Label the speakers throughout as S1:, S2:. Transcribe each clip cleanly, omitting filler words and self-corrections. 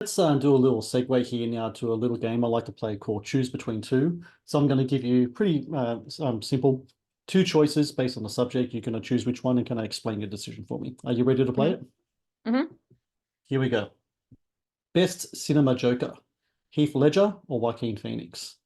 S1: Let's do a little segue here now to a little game I like to play called Choose Between Two. So I'm going to give you pretty simple two choices based on the subject. You're going to choose which one and can I explain your decision for me. Are you ready to play
S2: hmm
S1: it?
S2: hmm
S1: Here we go. Best cinema Joker, Heath Ledger or Joaquin Phoenix?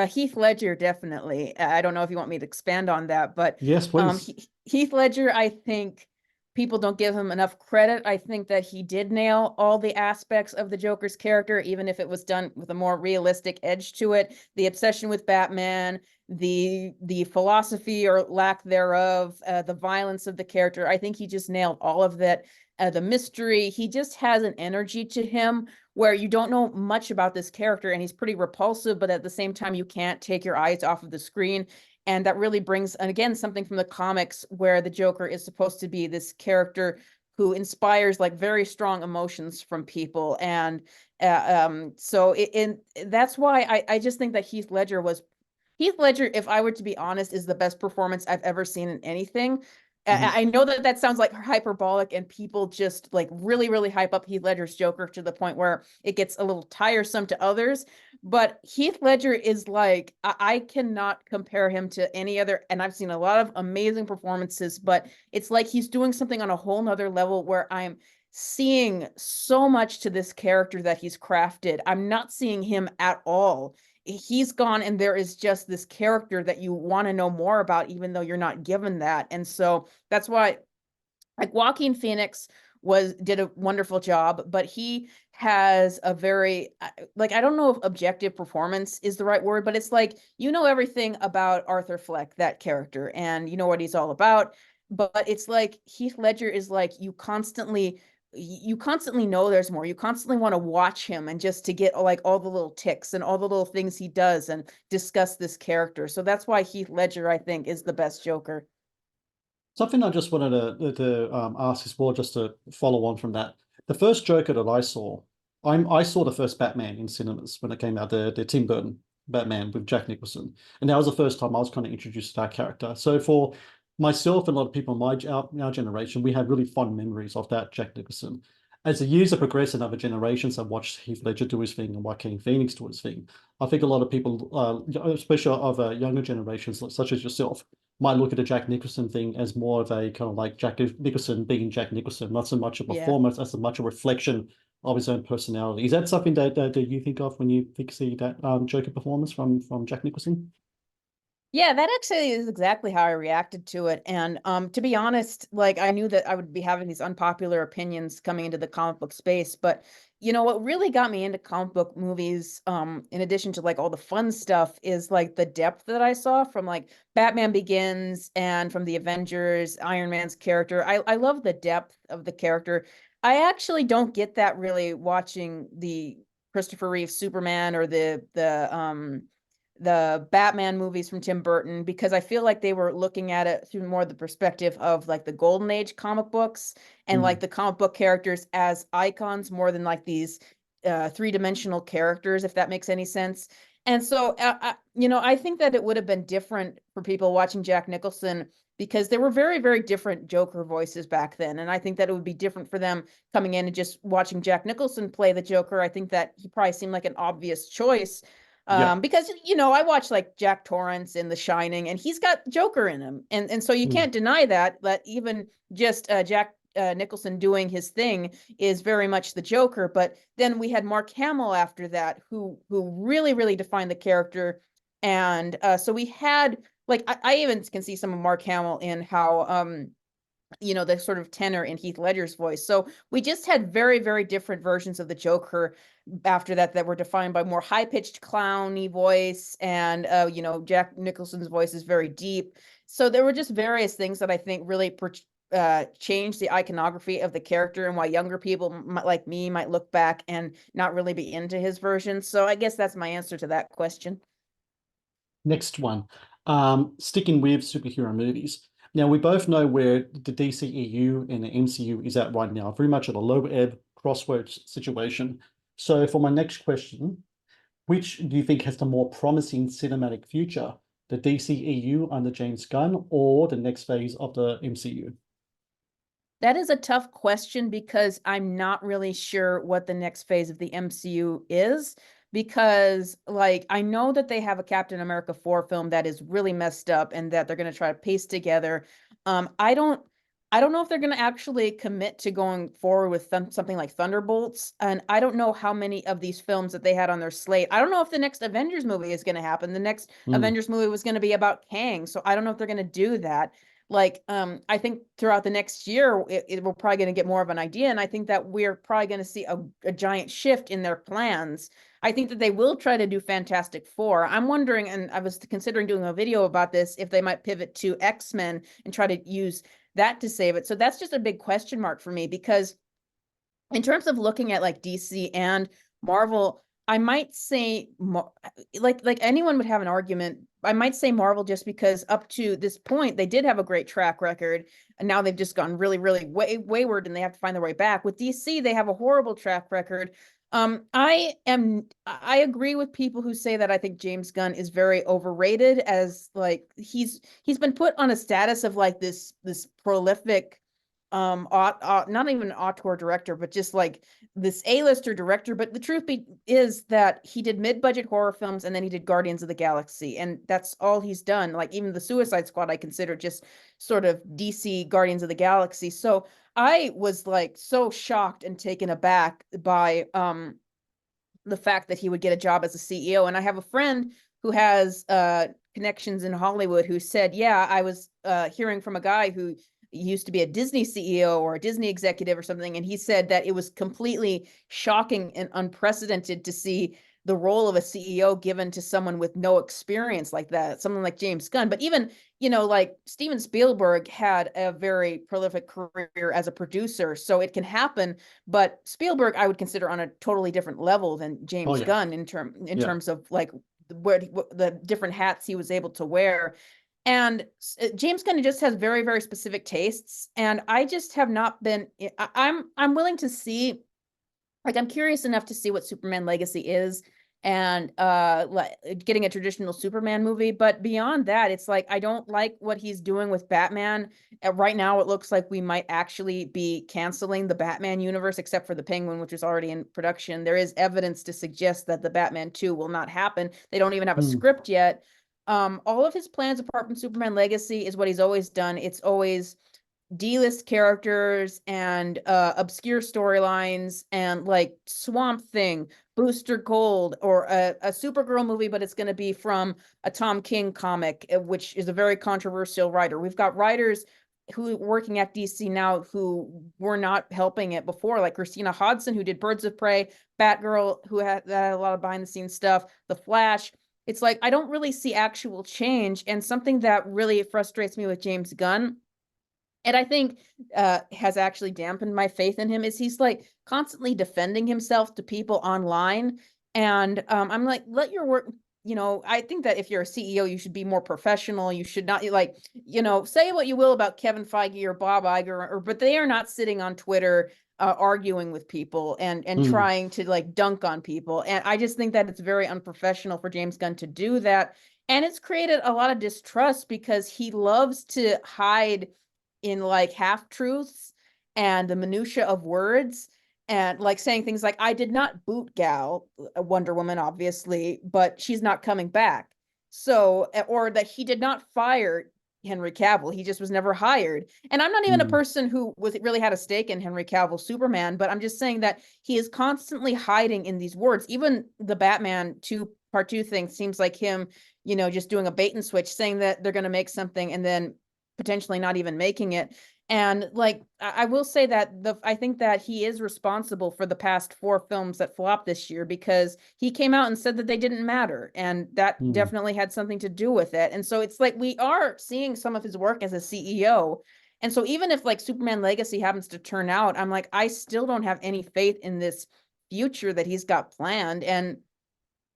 S2: Heath Ledger, definitely. I don't know if you want me to expand on that, but
S1: Yes, please.
S2: Heath Ledger, I think people don't give him enough credit. I think that he did nail all the aspects of the Joker's character, even if it was done with a more realistic edge to it. The obsession with Batman, the philosophy or lack thereof, the violence of the character. I think he just nailed all of that. The mystery, he just has an energy to him where you don't know much about this character and he's pretty repulsive, but at the same time, you can't take your eyes off of the screen. And that really brings, and again, something from the comics where the Joker is supposed to be this character who inspires like very strong emotions from people. And that's why I just think that Heath Ledger, if I were to be honest, is the best performance I've ever seen in anything.
S1: Mhm.
S2: I know that that sounds like hyperbolic and people just like really, really hype up Heath Ledger's Joker to the point where it gets a little tiresome to others. But Heath Ledger is like, I cannot compare him to any other. And I've seen a lot of amazing performances, but it's like he's doing something on a whole nother level where I'm seeing so much to this character that he's crafted. I'm not seeing him at all. He's gone and there is just this character that you want to know more about even though you're not given that. And so that's why like Joaquin Phoenix was did a wonderful job, but he has a very like I don't know if objective performance is the right word, but it's like you know everything about Arthur Fleck, that character, and you know what he's all about. But it's like Heath Ledger is like you constantly know there's more. You constantly want to watch him and just to get like all the little ticks and all the little things he does and discuss this character. So that's why Heath Ledger, I think, is the best Joker.
S1: Something I just wanted to ask as well, just to follow on from that. The first Joker that I saw the first Batman in cinemas when it came out, the Tim Burton Batman with Jack Nicholson, and that was the first time I was kind of introduced to that character. So for myself and a lot of people in our generation, we have really fond memories of that Jack Nicholson. As the years have progressed and other generations have watched Heath Ledger do his thing and Joaquin Phoenix do his thing, I think a lot of people, especially of younger generations, such as yourself, might look at the Jack Nicholson thing as more of a kind of like Jack Nicholson being Jack Nicholson, not so much a
S2: Yeah.
S1: performance as so much a reflection of his own personality. Is that something that you think of when you see that Joker performance from Jack Nicholson?
S2: Yeah, that actually is exactly how I reacted to it. And to be honest, like I knew that I would be having these unpopular opinions coming into the comic book space, but you know what really got me into comic book movies, in addition to like all the fun stuff, is like the depth that I saw from like Batman Begins and from the Avengers, Iron Man's character. I love the depth of the character. I actually don't get that really watching the Christopher Reeve Superman or the Batman movies from Tim Burton because I feel like they were looking at it through more the perspective of like the golden age comic books and like
S1: Mm.
S2: the comic book characters as icons more than like these three-dimensional characters, if that makes any sense. And so I think that it would have been different for people watching Jack Nicholson because there were very, very different Joker voices back then. And I think that it would be different for them coming in and just watching Jack Nicholson play the Joker. I think that he probably seemed like an obvious choice
S1: Yeah.
S2: because I watch like Jack Torrance in The Shining, and he's got Joker in him, and so you
S1: Mm.
S2: can't deny that. That even just Jack Nicholson doing his thing is very much the Joker. But then we had Mark Hamill after that, who really really defined the character, and so we had like I even can see some of Mark Hamill in how the sort of tenor in Heath Ledger's voice. So we just had very, very different versions of the Joker after that were defined by more high-pitched clowny voice, and Jack Nicholson's voice is very deep. So there were just various things that I think really changed the iconography of the character and why younger people like me might look back and not really be into his version. So I guess that's my answer to that question.
S1: Next one. Sticking with superhero movies. Now we both know where the DCEU and the MCU is at right now, very much at a low ebb crossroads situation. So for my next question, which do you think has the more promising cinematic future? The DCEU under James Gunn or the next phase of the MCU?
S2: That is a tough question because I'm not really sure what the next phase of the MCU is. Because, like, I know that they have a Captain America 4 film that is really messed up and that they're going to try to piece together. Um, I don't, I don't know if they're going to actually commit to going forward with something like Thunderbolts. And I don't know how many of these films that they had on their slate. I don't know if the next Avengers movie is going to happen. The next
S1: Mm,
S2: Avengers movie was going to be about Kang. So I don't know if they're going to do that. Like, I think throughout the next year we're probably going to get more of an idea, and I think that we're probably going to see a giant shift in their plans. I think that they will try to do Fantastic Four. I'm wondering, and I was considering doing a video about this, if they might pivot to X-Men and try to use that to save it. So that's just a big question mark for me, because in terms of looking at like DC and Marvel, I might say like anyone would have an argument. I might say Marvel, just because up to this point they did have a great track record, and now they've just gone really, really wayward, and they have to find their way back. With DC, they have a horrible track record. I agree with people who say that I think James Gunn is very overrated, as like he's been put on a status of like this prolific not even auteur director, but just like this A-lister director. But the truth is that he did mid-budget horror films, and then he did Guardians of the Galaxy, and that's all he's done. Like even the Suicide Squad I consider just sort of DC Guardians of the Galaxy. So I was like so shocked and taken aback by the fact that he would get a job as a CEO. And I have a friend who has connections in Hollywood who said, yeah, I was hearing from a guy who used to be a Disney CEO or a Disney executive or something, and he said that it was completely shocking and unprecedented to see the role of a CEO given to someone with no experience like that, someone like James Gunn. But even, like Steven Spielberg had a very prolific career as a producer, so it can happen. But Spielberg, I would consider on a totally different level than
S1: oh
S2: James
S1: yeah,
S2: Gunn in
S1: yeah.
S2: terms of like where the different hats he was able to wear. And James Gunn just has very, very specific tastes, and I just have not been. I'm willing to see, like, I'm curious enough to see what Superman Legacy is, and like getting a traditional Superman movie. But beyond that, it's like I don't like what he's doing with Batman. Right now it looks like we might actually be canceling the Batman universe, except for the Penguin, which is already in production. There is evidence to suggest that the Batman 2 will not happen. They don't even have a
S1: Mm,
S2: script yet. All of his plans apart from Superman Legacy is what he's always done. It's always D-list characters and obscure storylines, and like Swamp Thing, Booster Gold, or a Supergirl movie, but it's going to be from a Tom King comic, which is a very controversial writer. We've got writers who working at DC now who were not helping it before, like Christina Hodson, who did Birds of Prey, Batgirl, who had a lot of behind the scenes stuff, The Flash. It's like I don't really see actual change, and something that really frustrates me with James Gunn, and I think has actually dampened my faith in him, is he's like constantly defending himself to people online. And I'm like, let your work, I think that if you're a CEO, you should be more professional. You should not like, say what you will about Kevin Feige or Bob Iger, but they are not sitting on Twitter arguing with people and
S1: mm,
S2: trying to like dunk on people. And I just think that it's very unprofessional for James Gunn to do that. And it's created a lot of distrust because he loves to hide in like half truths and the minutia of words, and like saying things like, I did not boot Gal, Wonder Woman, obviously, but she's not coming back. So, or that he did not fire Henry Cavill, he just was never hired. And I'm not even a
S1: mm,
S2: person who really had a stake in Henry Cavill Superman, but I'm just saying that he is constantly hiding in these words. Even the Batman 2 part 2 thing seems like him, just doing a bait and switch, saying that they're going to make something and then potentially not even making it. And like I will say that I think that he is responsible for the past 4 films that flopped this year, because he came out and said that they didn't matter, and that
S1: mm.
S2: definitely had something to do with it. And so it's like we are seeing some of his work as a CEO. And so even if like Superman Legacy happens to turn out, I'm like, I still don't have any faith in this future that he's got planned. And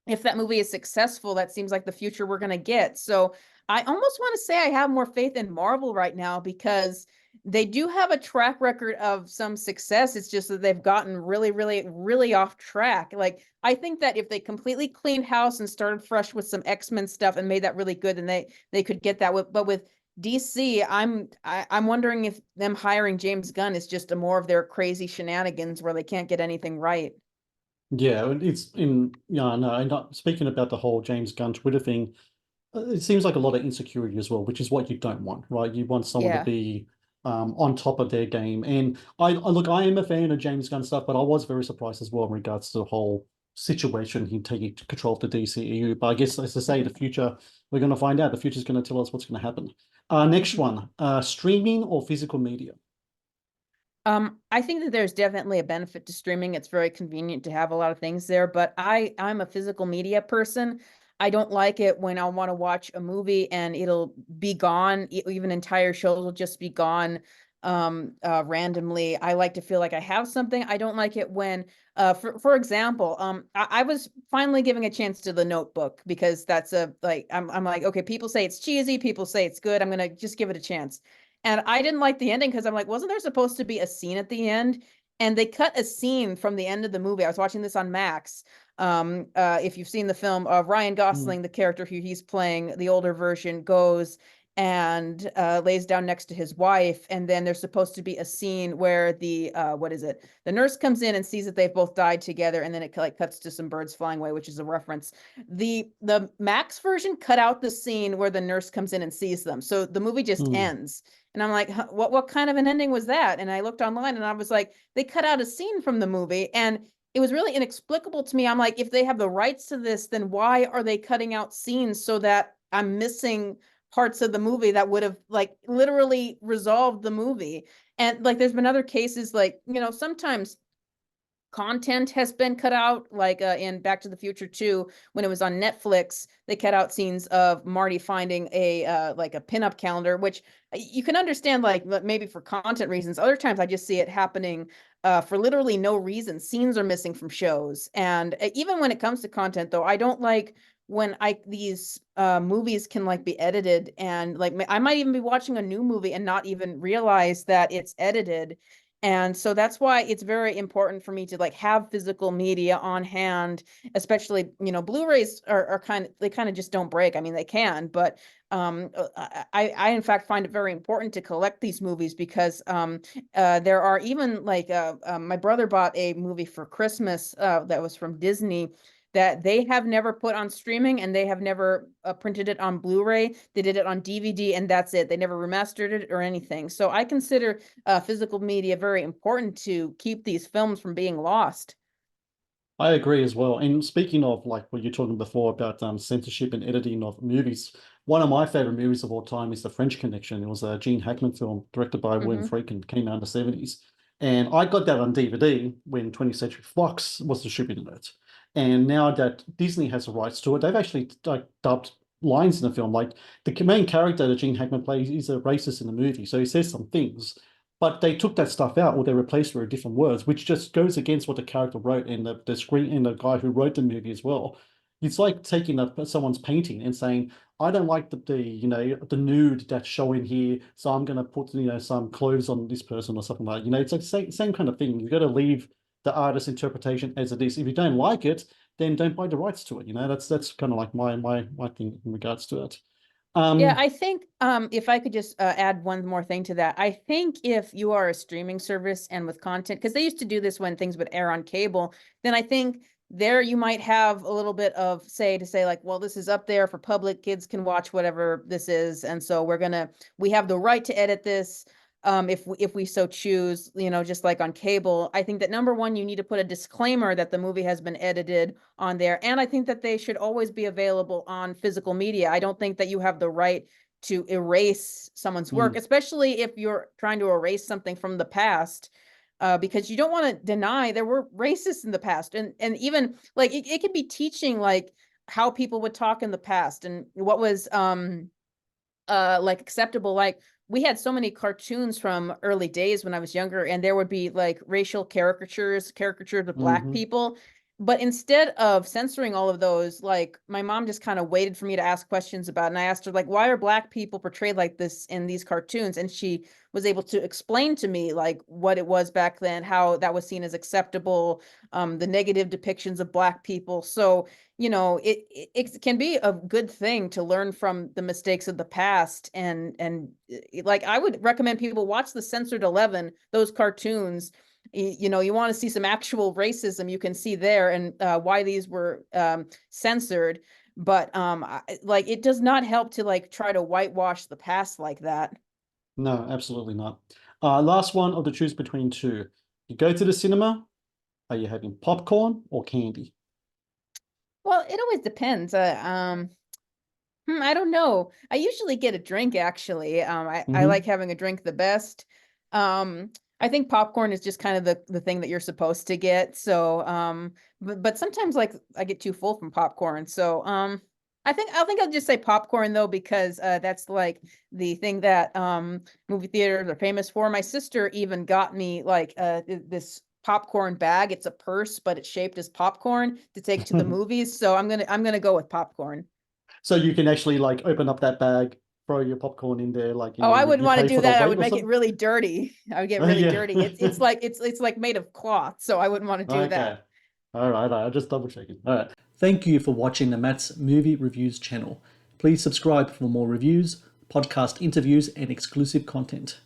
S2: if that movie is successful, that seems like the future we're going to get. So I almost want to say I have more faith in Marvel right now, because they do have a track record of some success. It's just that they've gotten really, really, really off track. Like, I think that if they completely cleaned house and started fresh with some X-Men stuff and made that really good, then they could get that. But with DC, I'm wondering if them hiring James Gunn is just a more of their crazy shenanigans where they can't get anything right.
S1: Yeah, it's in yeah, no, and not speaking about the whole James Gunn Twitter thing, it seems like a lot of insecurity as well, which is what you don't want, right? You want someone to
S2: Yeah.
S1: be on top of their game. And I look, I am a fan of James Gunn stuff, but I was very surprised as well in regards to the whole situation, him taking control of the DCEU. But I guess, as I say, the
S2: Mhm.
S1: future, we're going to find out. The future's going to tell us what's going to happen. Next
S2: Mhm.
S1: one, streaming or physical media?
S2: I think that there's definitely a benefit to streaming. It's very convenient to have a lot of things there, but I'm a physical media person. I don't like it when I want to watch a movie and it'll be gone. Even entire shows will just be gone randomly. I like to feel like I have something. I don't like it when for example, I was finally giving a chance to The Notebook because that's a like I'm like, okay, people say it's cheesy, people say it's good. I'm gonna just give it a chance. And I didn't like the ending because I'm like, wasn't there supposed to be a scene at the end? And they cut a scene from the end of the movie. I was watching this on Max. If you've seen the film, Ryan
S1: Mm,
S2: Gosling, the character who he's playing, the older version, goes and lays down next to his wife. And then there's supposed to be a scene where the what is it? The nurse comes in and sees that they've both died together, and then it like cuts to some birds flying away, which is a reference. The Max version cut out the scene where the nurse comes in and sees them, so the movie just
S1: mm.
S2: ends. And I'm like, huh, what kind of an ending was that? And I looked online and I was like, they cut out a scene from the movie, and it was really inexplicable to me. I'm like, if they have the rights to this, then why are they cutting out scenes so that I'm missing parts of the movie that would have like literally resolved the movie? And like there's been other cases like, sometimes content has been cut out, like in Back to the Future 2, when it was on Netflix, they cut out scenes of Marty finding a like a pinup calendar, which you can understand, like maybe for content reasons. Other times I just see it happening for literally no reason. Scenes are missing from shows. And even when it comes to content, though, I don't like when I these movies can like be edited, and like I might even be watching a new movie and not even realize that it's edited. And so that's why it's very important for me to like have physical media on hand, especially, Blu-rays are they kind of just don't break. I mean, they can, but I in fact find it very important to collect these movies because there are even like my brother bought a movie for Christmas that was from Disney that they have never put on streaming, and they have never printed it on Blu-ray. They did it on DVD, and that's it. They never remastered it or anything. So I consider physical media very important to keep these films from being lost.
S1: I agree as well. And speaking of like what you're talking before about censorship and editing of movies, one of my favorite movies of all time is The French Connection. It was a Gene Hackman film directed by William
S2: Hmm.
S1: Friedkin, came out in the 70s. And I got that on DVD when 20th Century Fox was distributing it. And now that Disney has the rights to it, they've actually like dubbed lines in the film. Like the main character that Gene Hackman plays is a racist in the movie. So he says some things, but they took that stuff out or they replaced it with different words, which just goes against what the character wrote and the screen and the guy who wrote the movie as well. It's like taking someone's painting and saying, I don't like the nude that's showing here, so I'm gonna put some clothes on this person or something like it's like same kind of thing. You got to leave the artist's interpretation as it is. If you don't like it, then don't buy the rights to it. That's kind of like my thing in regards to it.
S2: Yeah,
S1: Um,
S2: I think if I could just add one more thing to that, I think if you are a streaming service and with content, because they used to do this when things would air on cable, then I think there you might have a little bit of say to say like, well, this is up there for public, kids can watch whatever this is, and so we have the right to edit this if we so choose, just like on cable. I think that number one, you need to put a disclaimer that the movie has been edited on there. And I think that they should always be available on physical media. I don't think that you have the right to erase someone's work,
S1: mm,
S2: especially if you're trying to erase something from the past. Because you don't want to deny there were racists in the past, and even like it could be teaching like how people would talk in the past and what was like acceptable. Like we had so many cartoons from early days when I was younger, and there would be like racial caricatures of black
S1: mhm.
S2: people. but instead of censoring all of those, like my mom just kind of waited for me to ask questions about it. And I asked her, like, why are Black people portrayed like this in these cartoons? And she was able to explain to me like what it was back then, how that was seen as acceptable, the negative depictions of Black people. So, you know, it can be a good thing to learn from the mistakes of the past. And like I would recommend people watch the Censored 11, those cartoons. You know, you want to see some actual racism, you can see there, and why these were censored. But like it does not help to like try to whitewash the past like that.
S1: No, absolutely not. Last one of the choose between two. You go to the cinema, are you having popcorn or candy?
S2: Well, it always depends. I don't know. I usually get a drink actually. I
S1: Hmm.
S2: like having a drink the best. I think popcorn is just kind of the thing that you're supposed to get. So, but sometimes like I get too full from popcorn. So, I think I'll just say popcorn though, because that's like the thing that movie theaters are famous for. My sister even got me like this popcorn bag. It's a purse, but it's shaped as popcorn to take to the movies. So I'm gonna go with popcorn.
S1: So you can actually like open up that bag, throw your popcorn in there, like
S2: Oh, I wouldn't
S1: you
S2: want to
S1: pay
S2: do
S1: for the
S2: that. I
S1: weight
S2: would
S1: or
S2: make it
S1: something.
S2: really dirty. I would get really
S1: Yeah.
S2: dirty. It's like made of cloth, so I wouldn't want to do that.
S1: Okay. All right. I'll just double checking. All right. Thank you for watching the Matt's Movie Reviews channel. Please subscribe for more reviews, podcast interviews, and exclusive content.